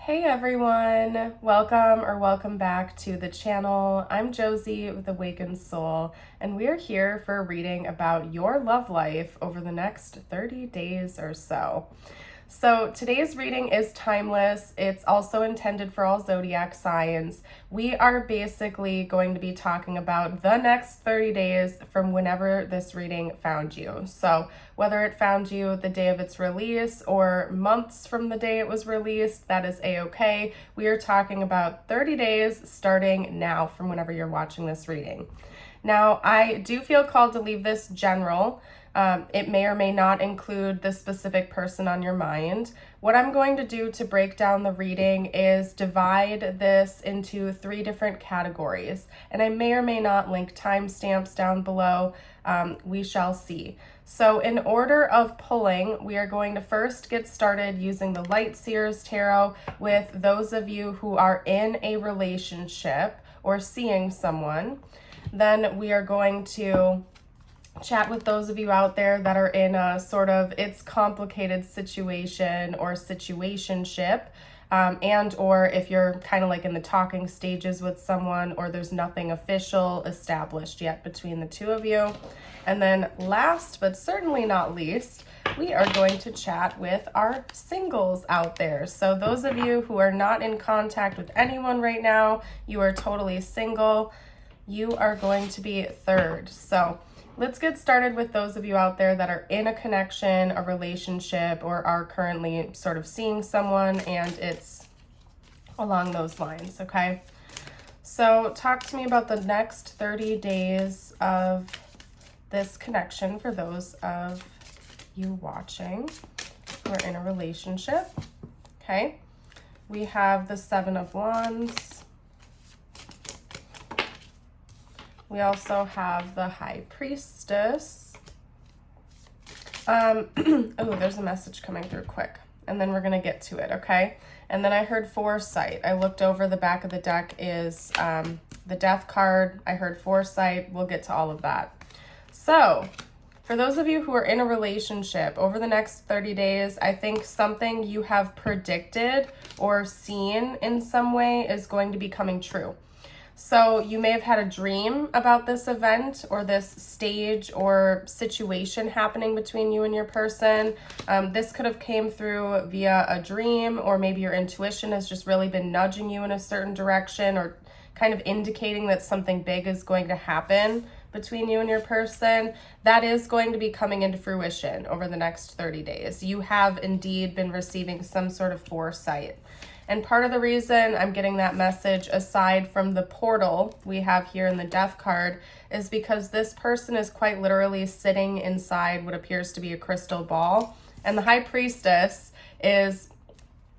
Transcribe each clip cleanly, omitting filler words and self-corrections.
Hey everyone, welcome back to the channel. I'm Josie with Awakened Soul, and we're here for a reading about your love life over the next 30 days or so. So today's reading is timeless. It's also intended for all zodiac signs. We are basically going to be talking about the next 30 days from whenever this reading found you. So whether it found you the day of its release or months from the day it was released, that is a-okay. We are talking about 30 days starting now from whenever you're watching this reading. Now, I do feel called to leave this general. It may or may not include the specific person on your mind. What I'm going to do to break down the reading is divide this into 3 different categories, and I may or may not link timestamps down below. We shall see. So in order of pulling, we are going to first get started using the Light Seers Tarot with those of you who are in a relationship or seeing someone. Then we are going to chat with those of you out there that are in a sort of it's complicated situation or situationship, and or if you're kind of like in the talking stages with someone or there's nothing official established yet between the two of you. And then last but certainly not least, we are going to chat with our singles out there. So those of you who are not in contact with anyone right now, you are totally single, you are going to be third. So let's get started with those of you out there that are in a connection, a relationship, or are currently sort of seeing someone and it's along those lines, okay? So talk to me about the next 30 days of this connection for those of you watching who are in a relationship, okay? We have the 7 of Wands. We also have the High Priestess. Oh, there's a message coming through quick. And then we're going to get to it, okay? And then I heard Foresight. I looked over the back of the deck is the Death card. I heard Foresight. We'll get to all of that. So, for those of you who are in a relationship, over the next 30 days, I think something you have predicted or seen in some way is going to be coming true. So you may have had a dream about this event or this stage or situation happening between you and your person. This could have came through via a dream, or maybe your intuition has just really been nudging you in a certain direction or kind of indicating that something big is going to happen between you and your person. That is going to be coming into fruition over the next 30 days. You have indeed been receiving some sort of foresight. And part of the reason I'm getting that message, aside from the portal we have here in the Death card, is because this person is quite literally sitting inside what appears to be a crystal ball. And the High Priestess is,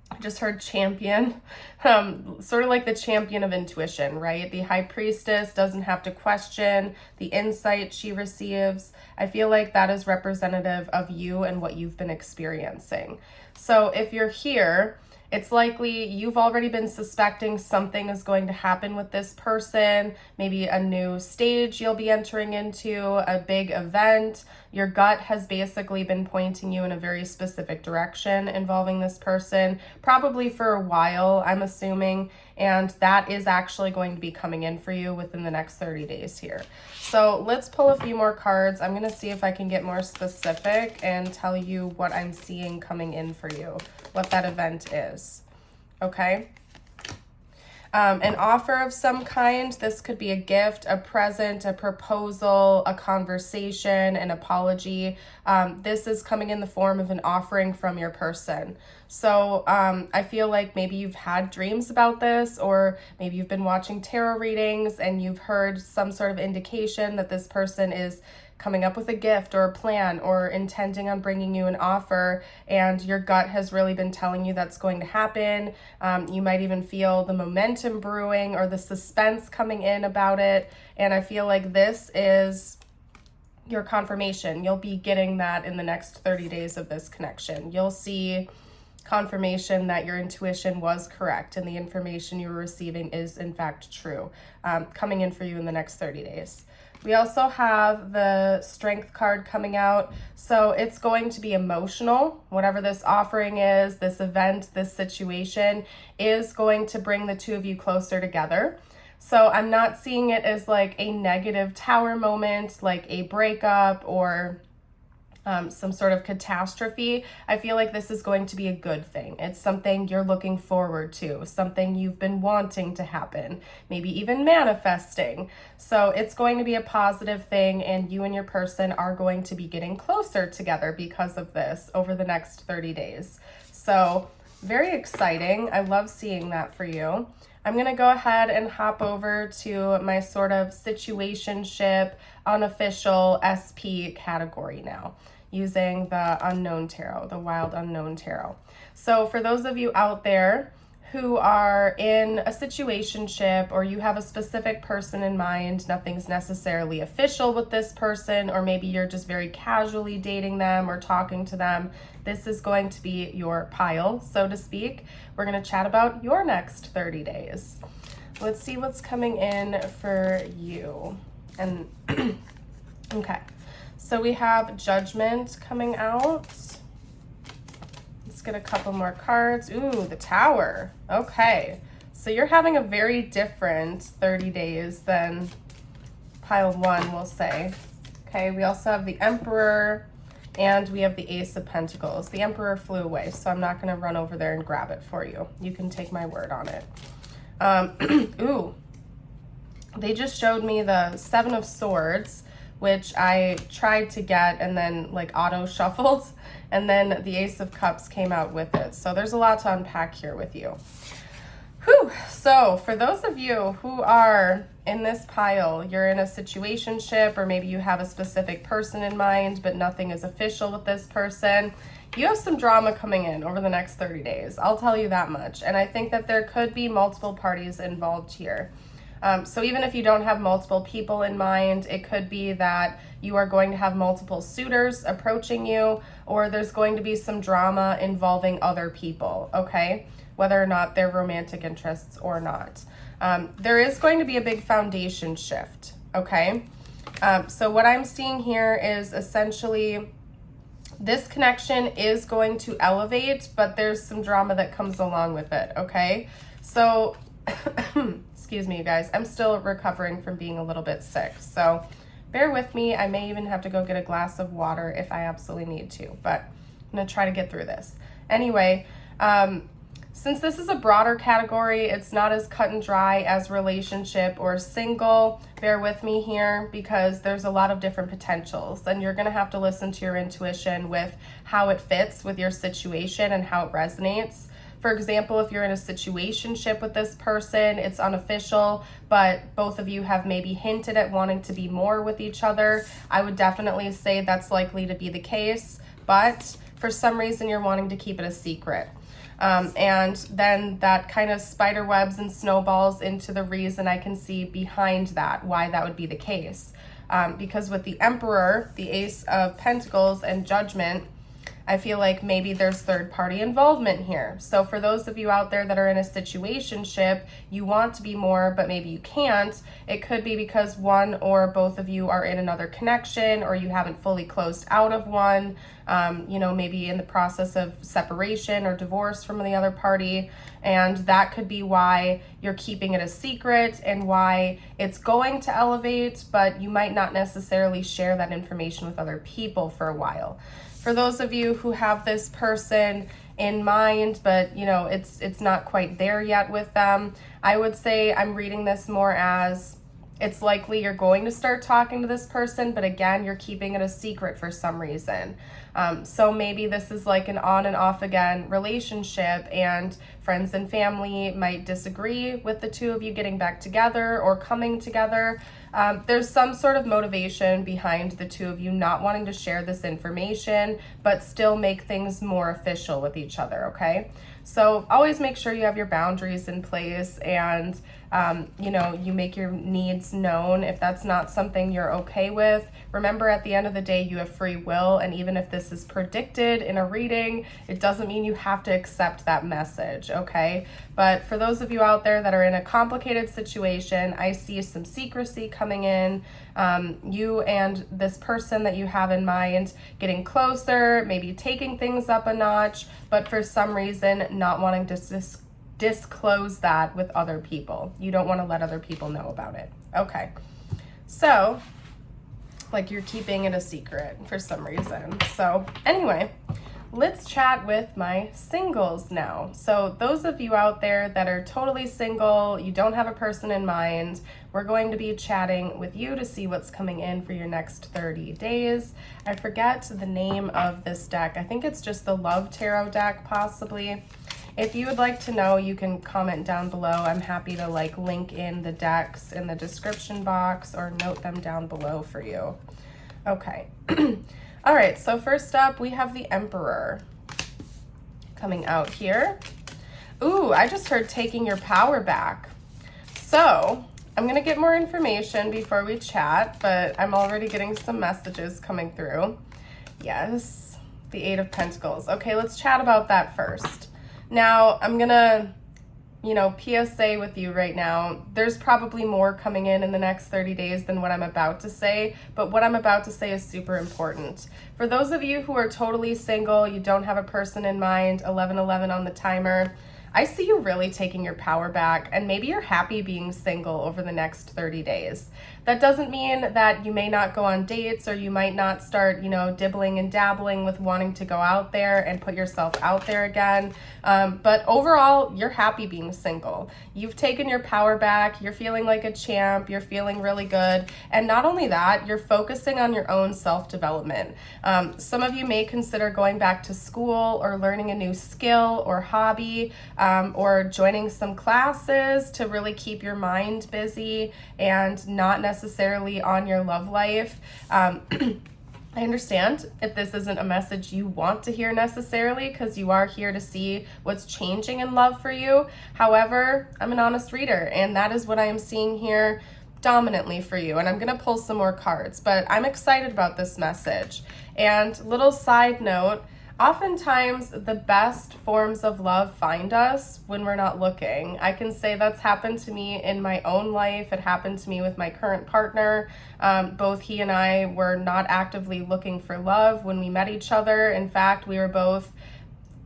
I just heard champion, sort of like the champion of intuition, right? The High Priestess doesn't have to question the insight she receives. I feel like that is representative of you and what you've been experiencing. So if you're here, it's likely you've already been suspecting something is going to happen with this person, maybe a new stage you'll be entering into, a big event. Your gut has basically been pointing you in a very specific direction involving this person, probably for a while, I'm assuming, and that is actually going to be coming in for you within the next 30 days here. So let's pull a few more cards. I'm going to see if I can get more specific and tell you what I'm seeing coming in for you, what that event is. Okay? An offer of some kind. This could be a gift, a present, a proposal, a conversation, an apology. This is coming in the form of an offering from your person. So I feel like maybe you've had dreams about this, or maybe you've been watching tarot readings and you've heard some sort of indication that this person is coming up with a gift or a plan or intending on bringing you an offer, and your gut has really been telling you that's going to happen. You might even feel the momentum brewing or the suspense coming in about it, and I feel like this is your confirmation. You'll be getting that in the next 30 days of this connection. You'll see confirmation that your intuition was correct and the information you were receiving is in fact true, coming in for you in the next 30 days. We also have the Strength card coming out. So it's going to be emotional. Whatever this offering is, this event, this situation is going to bring the two of you closer together. So I'm not seeing it as like a negative tower moment, like a breakup or some sort of catastrophe. I feel like this is going to be a good thing. It's something you're looking forward to, something you've been wanting to happen, maybe even manifesting. So it's going to be a positive thing, and you and your person are going to be getting closer together because of this over the next 30 days. So very exciting. I love seeing that for you. I'm going to go ahead and hop over to my sort of situationship unofficial SP category now, using the Unknown Tarot, the Wild Unknown Tarot. So for those of you out there who are in a situationship, or you have a specific person in mind, nothing's necessarily official with this person, or maybe you're just very casually dating them or talking to them, this is going to be your pile, so to speak. We're going to chat about your next 30 days. Let's see what's coming in for you. And okay. So we have Judgment coming out. Let's get a couple more cards. Ooh, the Tower. Okay. So you're having a very different 30 days than pile one, we'll say. Okay, we also have the Emperor, and we have the Ace of Pentacles. The Emperor flew away, so I'm not going to run over there and grab it for you. You can take my word on it. Ooh. They just showed me the Seven of Swords, which I tried to get and then like auto shuffled, and then the Ace of Cups came out with it. So there's a lot to unpack here with you. Whew. So for those of you who are in this pile, you're in a situationship, or maybe you have a specific person in mind, but nothing is official with this person. You have some drama coming in over the next 30 days. I'll tell you that much. And I think that there could be multiple parties involved here. So even if you don't have multiple people in mind, it could be that you are going to have multiple suitors approaching you, or there's going to be some drama involving other people, okay? Whether or not they're romantic interests or not. There is going to be a big foundation shift, okay? So what I'm seeing here is essentially this connection is going to elevate, but there's some drama that comes along with it, okay? So excuse me, you guys. I'm still recovering from being a little bit sick, so bear with me. I may even have to go get a glass of water if I absolutely need to, but I'm going to try to get through this. Anyway, since this is a broader category, it's not as cut and dry as relationship or single. Bear with me here because there's a lot of different potentials, and you're going to have to listen to your intuition with how it fits with your situation and how it resonates. For example, if you're in a situationship with this person, it's unofficial, but both of you have maybe hinted at wanting to be more with each other, I would definitely say that's likely to be the case, but for some reason you're wanting to keep it a secret. And then that kind of spider webs and snowballs into the reason I can see behind that, why that would be the case. Because with the Emperor, the Ace of Pentacles, and Judgment, I feel like maybe there's third-party involvement here. So for those of you out there that are in a situationship, you want to be more, but maybe you can't. It could be because one or both of you are in another connection, or you haven't fully closed out of one, maybe in the process of separation or divorce from the other party. And that could be why you're keeping it a secret and why it's going to elevate, but you might not necessarily share that information with other people for a while. For those of you who have this person in mind, but it's not quite there yet with them, I would say I'm reading this more as it's likely you're going to start talking to this person, but again, you're keeping it a secret for some reason. So maybe this is like an on and off again relationship, and friends and family might disagree with the two of you getting back together or coming together. There's some sort of motivation behind the two of you not wanting to share this information, but still make things more official with each other, okay? So always make sure you have your boundaries in place, and you make your needs known. If that's not something you're okay with, remember at the end of the day, you have free will, and even if this this is predicted in a reading, it doesn't mean you have to accept that message, okay? But for those of you out there that are in a complicated situation, I see some secrecy coming in. You and this person that you have in mind getting closer, maybe taking things up a notch, but for some reason not wanting to disclose that with other people. You don't want to let other people know about it. Okay. So, like you're keeping it a secret for some reason. So anyway, let's chat with my singles now. So those of you out there that are totally single, you don't have a person in mind, we're going to be chatting with you to see what's coming in for your next 30 days. I forget the name of this deck. I think it's just the Love Tarot deck, possibly. If you would like to know, you can comment down below. I'm happy to link in the decks in the description box or note them down below for you. Okay. All right, so first up, we have the Emperor coming out here. Ooh, I just heard taking your power back. So I'm going to get more information before we chat, but I'm already getting some messages coming through. Yes, the Eight of Pentacles. Okay, let's chat about that first. Now, I'm going to, PSA with you right now. There's probably more coming in the next 30 days than what I'm about to say, but what I'm about to say is super important. For those of you who are totally single, you don't have a person in mind, 1111 on the timer, I see you really taking your power back, and maybe you're happy being single over the next 30 days. That doesn't mean that you may not go on dates, or you might not start, dibbling and dabbling with wanting to go out there and put yourself out there again. But overall, you're happy being single. You've taken your power back. You're feeling like a champ. You're feeling really good. And not only that, you're focusing on your own self-development. Some of you may consider going back to school or learning a new skill or hobby, or joining some classes to really keep your mind busy and not necessarily on your love life. I understand if this isn't a message you want to hear necessarily, because you are here to see what's changing in love for you. However, I'm an honest reader, and that is what I am seeing here dominantly for you. And I'm going to pull some more cards, but I'm excited about this message. And little side note, oftentimes the best forms of love find us when we're not looking. I can say that's happened to me in my own life. It happened to me with my current partner. Both he and I were not actively looking for love when we met each other. In fact, we were both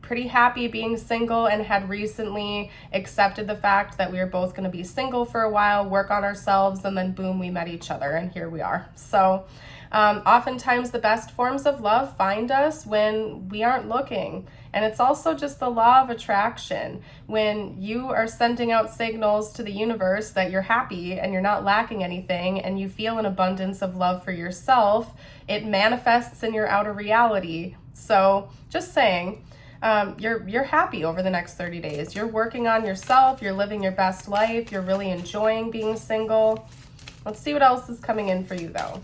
pretty happy being single and had recently accepted the fact that we were both going to be single for a while, work on ourselves, and then boom, we met each other, and here we are. So oftentimes the best forms of love find us when we aren't looking. And it's also just the law of attraction. When you are sending out signals to the universe that you're happy and you're not lacking anything, and you feel an abundance of love for yourself, it manifests in your outer reality. So just saying, you're happy over the next 30 days. You're working on yourself. You're living your best life. You're really enjoying being single. Let's see what else is coming in for you, though.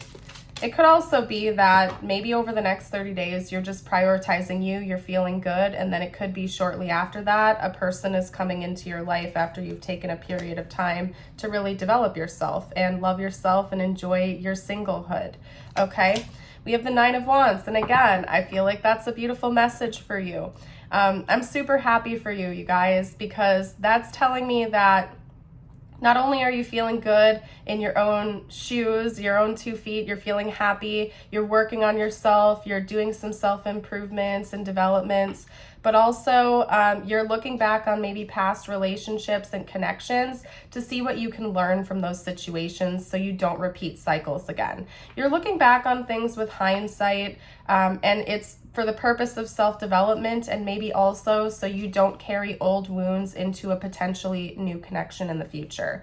It could also be that maybe over the next 30 days, you're just prioritizing you, you're feeling good, and then it could be shortly after that, a person is coming into your life after you've taken a period of time to really develop yourself and love yourself and enjoy your singlehood, okay? We have the Nine of Wands, and again, I feel like that's a beautiful message for you. I'm super happy for you, you guys, because that's telling me that not only are you feeling good in your own shoes, your own 2 feet, you're feeling happy, you're working on yourself, you're doing some self-improvements and developments, but also you're looking back on maybe past relationships and connections to see what you can learn from those situations so you don't repeat cycles again. You're looking back on things with hindsight, and it's for the purpose of self-development, and maybe also so you don't carry old wounds into a potentially new connection in the future.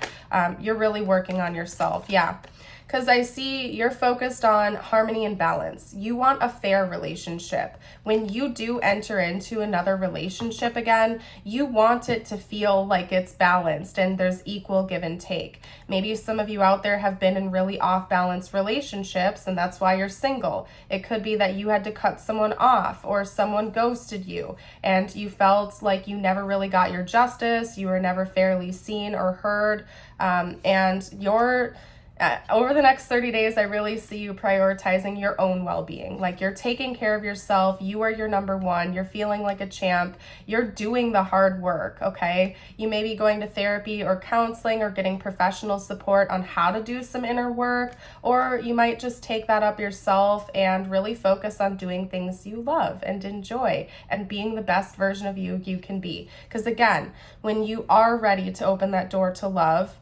You're really working on yourself, yeah. Because I see you're focused on harmony and balance. You want a fair relationship. When you do enter into another relationship again, you want it to feel like it's balanced and there's equal give and take. Maybe some of you out there have been in really off-balance relationships, and that's why you're single. It could be that you had to cut someone off, or someone ghosted you, and you felt like you never really got your justice, you were never fairly seen or heard, and over the next 30 days, I really see you prioritizing your own well-being. Like, you're taking care of yourself. You are your number one. You're feeling like a champ. You're doing the hard work, okay? You may be going to therapy or counseling or getting professional support on how to do some inner work, or you might just take that up yourself and really focus on doing things you love and enjoy and being the best version of you can be. Because again, when you are ready to open that door to love,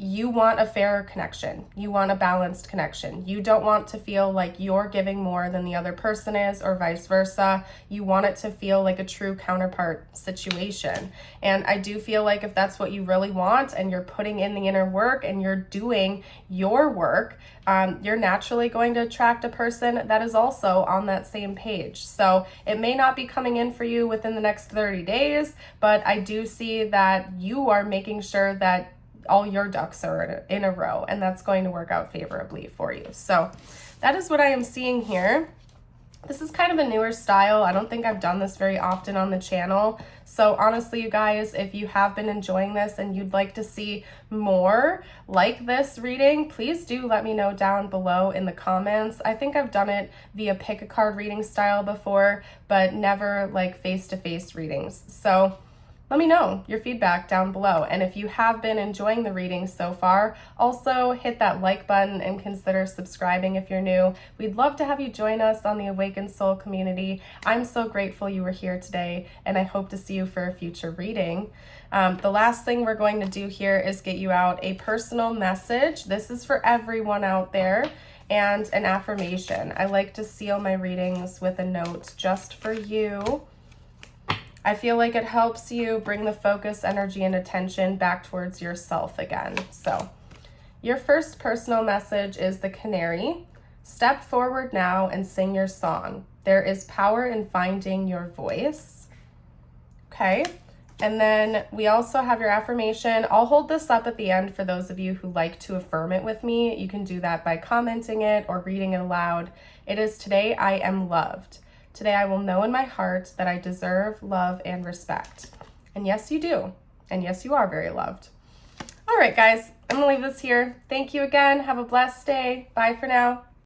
you want a fairer connection. You want a balanced connection. You don't want to feel like you're giving more than the other person is, or vice versa. You want it to feel like a true counterpart situation. And I do feel like if that's what you really want and you're putting in the inner work and you're doing your work, you're naturally going to attract a person that is also on that same page. So it may not be coming in for you within the next 30 days, but I do see that you are making sure that all your ducks are in a row, and that's going to work out favorably for you. So that is what I am seeing here. This is kind of a newer style. I don't think I've done this very often on the channel. So honestly, you guys, if you have been enjoying this and you'd like to see more like this reading, please do let me know down below in the comments. I think I've done it via pick a card reading style before, but never like face-to-face readings. So let me know your feedback down below. And if you have been enjoying the reading so far, also hit that like button and consider subscribing if you're new. We'd love to have you join us on the Awakened Soul community. I'm so grateful you were here today, and I hope to see you for a future reading. The last thing we're going to do here is get you out a personal message. This is for everyone out there, and an affirmation. I like to seal my readings with a note just for you. I feel like it helps you bring the focus, energy, and attention back towards yourself again. So your first personal message is the canary. Step forward now and sing your song. There is power in finding your voice. Okay. And then we also have your affirmation. I'll hold this up at the end for those of you who like to affirm it with me. You can do that by commenting it or reading it aloud. It is, today I am loved. Today I will know in my heart that I deserve love and respect. And yes, you do. And yes, you are very loved. All right, guys, I'm going to leave this here. Thank you again. Have a blessed day. Bye for now.